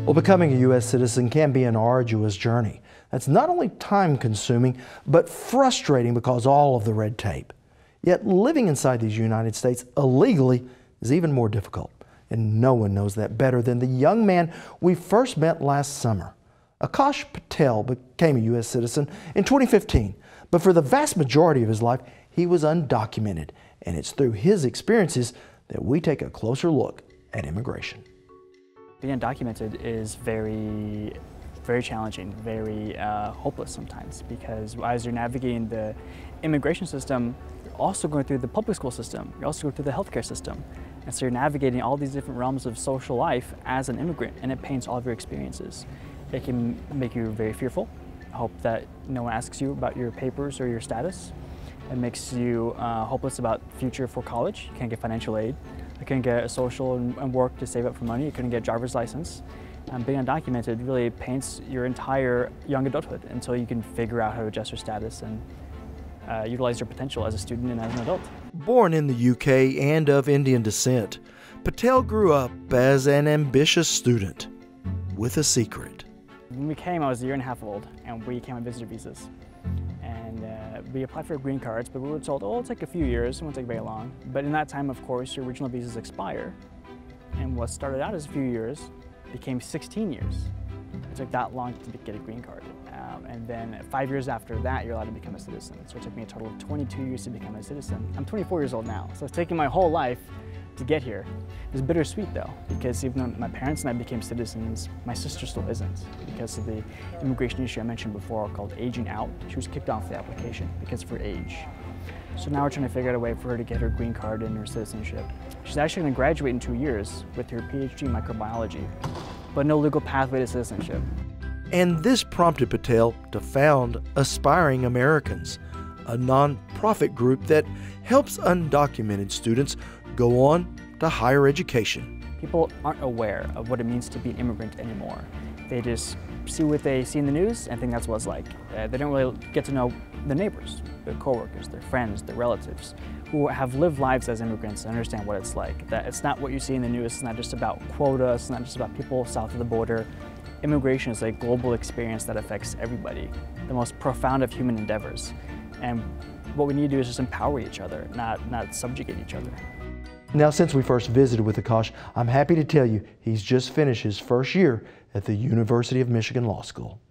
Well, becoming a U.S. citizen can be an arduous journey. That's not only time-consuming, but frustrating because of all of the red tape. Yet living inside these United States illegally is even more difficult. And no one knows that better than the young man we first met last summer. Akash Patel became a U.S. citizen in 2015, but for the vast majority of his life, he was undocumented. And it's through his experiences that we take a closer look at immigration. Being undocumented is very challenging, very hopeless sometimes, because as you're navigating the immigration system, you're also going through the public school system, you're also going through the healthcare system. And so you're navigating all these different realms of social life as an immigrant, and it paints all of your experiences. It can make you very fearful, hope that no one asks you about your papers or your status. It makes you hopeless about the future for college. You can't get financial aid. You couldn't get a social and work to save up for money. You couldn't get a driver's license. Being undocumented really paints your entire young adulthood until you can figure out how to adjust your status and utilize your potential as a student and as an adult. Born in the UK and of Indian descent, Patel grew up as an ambitious student with a secret. When we came, I was a year and a half old, and we came on visitor visas. And we applied for green cards, but we were told, oh, it'll take a few years, it won't take very long. But in that time, of course, your original visas expire. And what started out as a few years became 16 years. It took that long to get a green card. And then 5 years after that, you're allowed to become a citizen. So it took me a total of 22 years to become a citizen. I'm 24 years old now, so it's taken my whole life to get here. It's bittersweet though, because even though my parents and I became citizens, my sister still isn't because of the immigration issue I mentioned before called aging out. She was kicked off the application because of her age. So now we're trying to figure out a way for her to get her green card and her citizenship. She's actually going to graduate in 2 years with her PhD in microbiology, but no legal pathway to citizenship. And this prompted Patel to found Aspiring Americans, a non-profit group that helps undocumented students go on to higher education. People aren't aware of what it means to be an immigrant anymore. They just see what they see in the news and think that's what it's like. They don't really get to know their neighbors, their coworkers, their friends, their relatives, who have lived lives as immigrants and understand what it's like. That it's not what you see in the news, it's not just about quotas, it's not just about people south of the border. Immigration is a global experience that affects everybody, the most profound of human endeavors. And what we need to do is just empower each other, not subjugate each other. Now, since we first visited with Akash, I'm happy to tell you he's just finished his first year at the University of Michigan Law School.